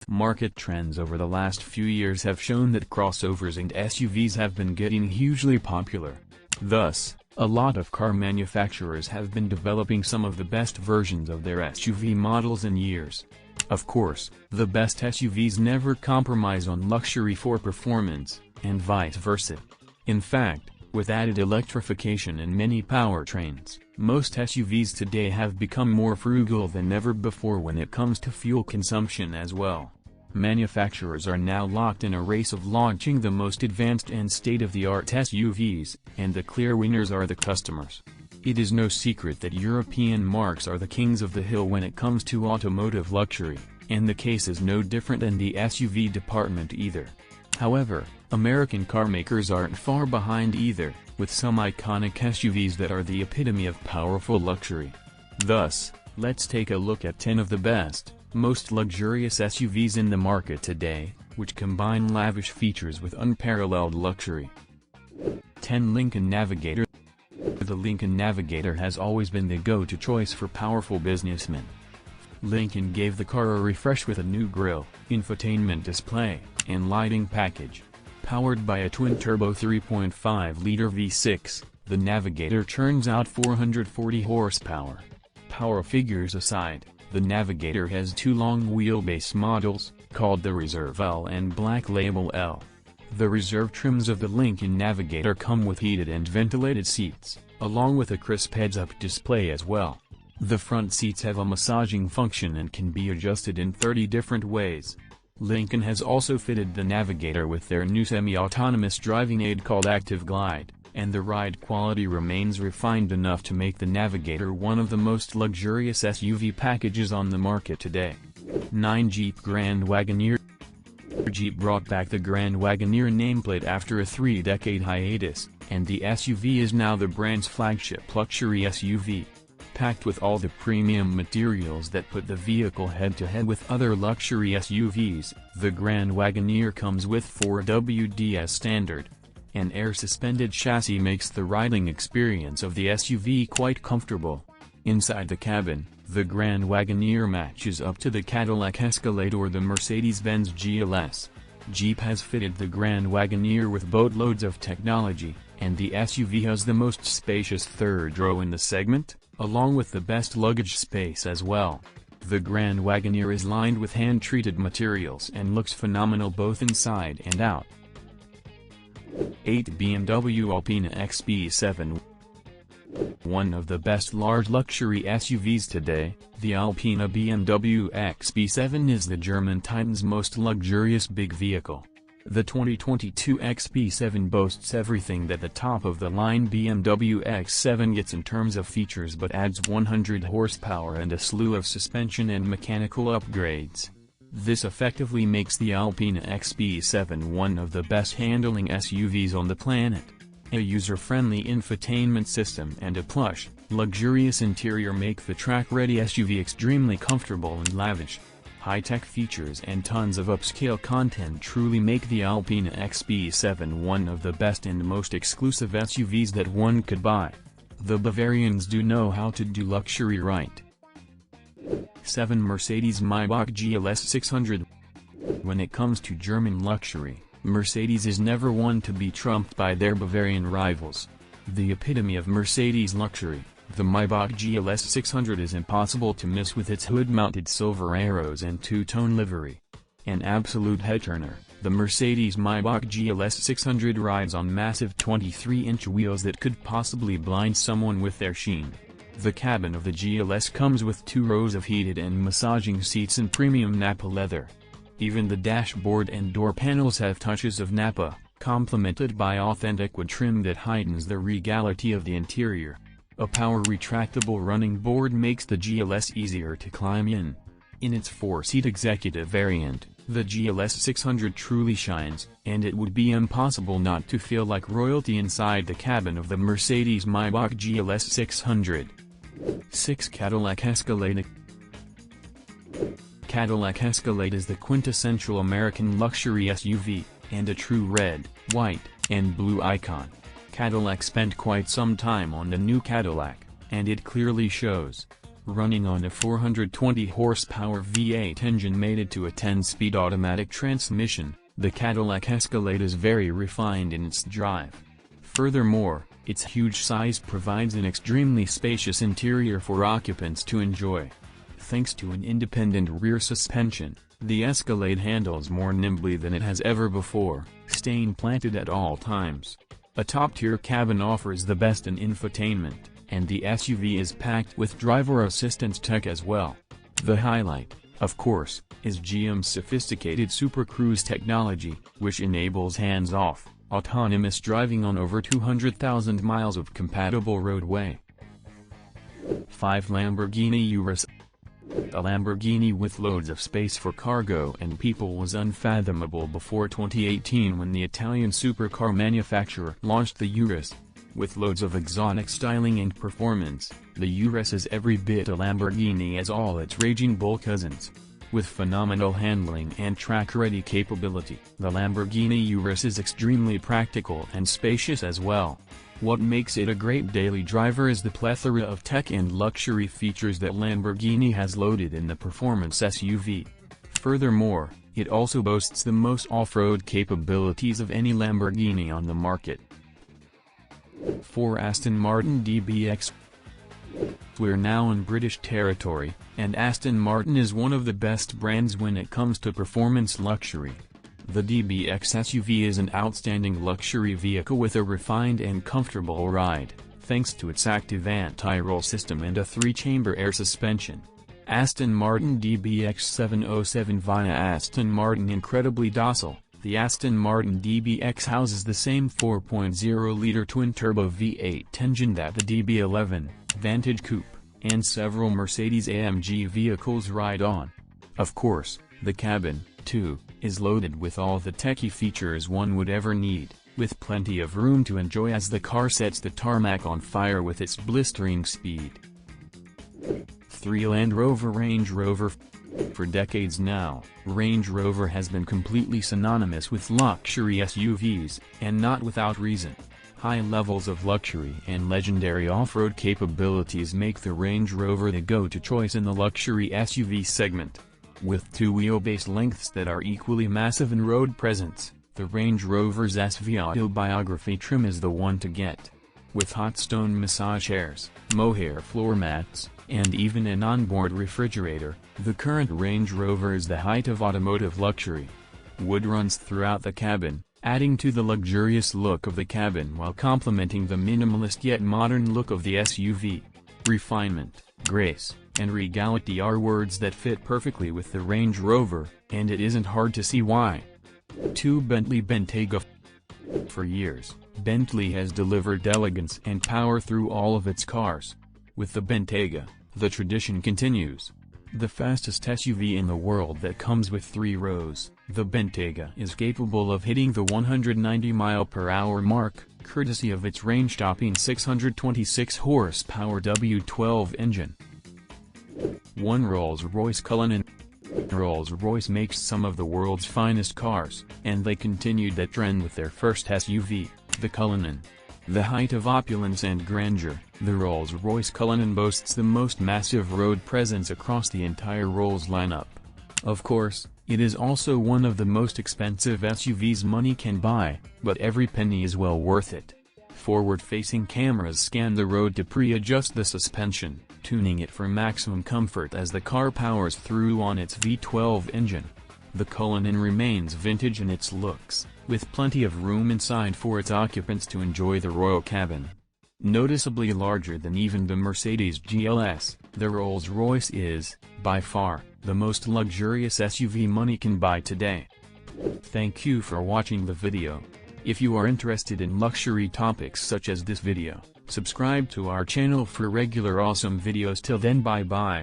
Market trends over the last few years have shown that crossovers and SUVs have been getting hugely popular. Thus, a lot of car manufacturers have been developing some of the best versions of their SUV models in years. Of course, the best SUVs never compromise on luxury for performance, and vice versa. In fact, with added electrification in many powertrains, most SUVs today have become more frugal than ever before when it comes to fuel consumption as well. Manufacturers are now locked in a race of launching the most advanced and state-of-the-art SUVs, and the clear winners are the customers. It is no secret that European marques are the kings of the hill when it comes to automotive luxury, and the case is no different in the SUV department either. However, American carmakers aren't far behind either, with some iconic SUVs that are the epitome of powerful luxury. Thus, let's take a look at 10 of the best, most luxurious SUVs in the market today, which combine lavish features with unparalleled luxury. 10. Lincoln Navigator. The Lincoln Navigator has always been the go-to choice for powerful businessmen. Lincoln gave the car a refresh with a new grille, infotainment display, and lighting package. Powered by a twin-turbo 3.5-liter V6, the Navigator churns out 440 horsepower. Power figures aside, the Navigator has two long wheelbase models, called the Reserve L and Black Label L. The reserve trims of the Lincoln Navigator come with heated and ventilated seats, along with a crisp heads-up display as well. The front seats have a massaging function and can be adjusted in 30 different ways. Lincoln has also fitted the Navigator with their new semi-autonomous driving aid called Active Glide, and the ride quality remains refined enough to make the Navigator one of the most luxurious SUV packages on the market today. 9. Jeep Grand Wagoneer. Jeep brought back the Grand Wagoneer nameplate after a 3-decade hiatus, and the SUV is now the brand's flagship luxury SUV. Packed with all the premium materials that put the vehicle head-to-head with other luxury SUVs, the Grand Wagoneer comes with 4WD as standard. An air-suspended chassis makes the riding experience of the SUV quite comfortable. Inside the cabin, the Grand Wagoneer matches up to the Cadillac Escalade or the Mercedes-Benz GLS. Jeep has fitted the Grand Wagoneer with boatloads of technology, and the SUV has the most spacious third row in the segment, along with the best luggage space as well. The Grand Wagoneer is lined with hand-treated materials and looks phenomenal both inside and out. 8. BMW Alpina XB7. One of the best large luxury SUVs today, the Alpina BMW XB7 is the German Titan's most luxurious big vehicle. The 2022 XB7 boasts everything that the top-of-the-line BMW X7 gets in terms of features but adds 100 horsepower and a slew of suspension and mechanical upgrades. This effectively makes the Alpina XB7 one of the best handling SUVs on the planet. A user-friendly infotainment system and a plush, luxurious interior make the track-ready SUV extremely comfortable and lavish. High-tech features and tons of upscale content truly make the Alpina XB7 one of the best and most exclusive SUVs that one could buy. The Bavarians do know how to do luxury right. 7. Mercedes-Maybach GLS 600. When it comes to German luxury, Mercedes is never one to be trumped by their Bavarian rivals. The epitome of Mercedes luxury, the Maybach GLS 600 is impossible to miss with its hood-mounted silver arrows and two-tone livery. An absolute head-turner, the Mercedes-Maybach GLS 600 rides on massive 23-inch wheels that could possibly blind someone with their sheen. The cabin of the GLS comes with 2 rows of heated and massaging seats in premium Nappa leather. Even the dashboard and door panels have touches of Nappa, complemented by authentic wood trim that heightens the regality of the interior. A power retractable running board makes the GLS easier to climb in. In its 4-seat executive variant, the GLS 600 truly shines, and it would be impossible not to feel like royalty inside the cabin of the Mercedes-Maybach GLS 600. 6. Cadillac Escalade. Cadillac Escalade is the quintessential American luxury SUV, and a true red, white, and blue icon. Cadillac spent quite some time on the new Cadillac, and it clearly shows. Running on a 420 horsepower V8 engine mated to a 10-speed automatic transmission, the Cadillac Escalade is very refined in its drive. Furthermore, its huge size provides an extremely spacious interior for occupants to enjoy. Thanks to an independent rear suspension, the Escalade handles more nimbly than it has ever before, staying planted at all times. A top-tier cabin offers the best in infotainment, and the SUV is packed with driver assistance tech as well. The highlight, of course, is GM's sophisticated Super Cruise technology, which enables hands-off, autonomous driving on over 200,000 miles of compatible roadway. 5. Lamborghini Urus. A Lamborghini with loads of space for cargo and people was unfathomable before 2018 when the Italian supercar manufacturer launched the Urus. With loads of exotic styling and performance, the Urus is every bit a Lamborghini as all its Raging Bull cousins. With phenomenal handling and track-ready capability, the Lamborghini Urus is extremely practical and spacious as well. What makes it a great daily driver is the plethora of tech and luxury features that Lamborghini has loaded in the performance SUV. Furthermore, it also boasts the most off-road capabilities of any Lamborghini on the market. 4. Aston Martin DBX. We're now in British territory, and Aston Martin is one of the best brands when it comes to performance luxury. The DBX SUV is an outstanding luxury vehicle with a refined and comfortable ride, thanks to its active anti-roll system and a 3-chamber air suspension. Aston Martin DBX 707 via Aston Martin. Incredibly docile, the Aston Martin DBX houses the same 4.0-liter twin-turbo V8 engine that the DB11, Vantage Coupe, and several Mercedes-AMG vehicles ride on. Of course, the cabin, too, is loaded with all the techy features one would ever need, with plenty of room to enjoy as the car sets the tarmac on fire with its blistering speed. 3. Land Rover Range Rover. For decades now, Range Rover has been completely synonymous with luxury SUVs, and not without reason. High levels of luxury and legendary off-road capabilities make the Range Rover the go-to choice in the luxury SUV segment. With 2 wheelbase lengths that are equally massive in road presence, the Range Rover's SV Autobiography trim is the one to get. With hot stone massage chairs, mohair floor mats, and even an onboard refrigerator, the current Range Rover is the height of automotive luxury. Wood runs throughout the cabin, adding to the luxurious look of the cabin while complementing the minimalist yet modern look of the SUV. Refinement, grace, and regality are words that fit perfectly with the Range Rover, and it isn't hard to see why. 2. Bentley Bentayga. For years, Bentley has delivered elegance and power through all of its cars. With the Bentayga, the tradition continues. The fastest SUV in the world that comes with 3 rows, the Bentayga is capable of hitting the 190 mph mark, courtesy of its range-topping 626 horsepower W12 engine. 1. Rolls-Royce Cullinan. Rolls-Royce makes some of the world's finest cars, and they continued that trend with their first SUV, the Cullinan. The height of opulence and grandeur, the Rolls-Royce Cullinan boasts the most massive road presence across the entire Rolls lineup. Of course, it is also one of the most expensive SUVs money can buy, but every penny is well worth it. Forward-facing cameras scan the road to pre-adjust the suspension, tuning it for maximum comfort as the car powers through on its V12 engine. The Cullinan remains vintage in its looks, with plenty of room inside for its occupants to enjoy the royal cabin. Noticeably larger than even the Mercedes GLS, the Rolls-Royce is, by far, the most luxurious SUV money can buy today. Thank you for watching the video. If you are interested in luxury topics such as this video, subscribe to our channel for regular awesome videos. Till then, bye bye.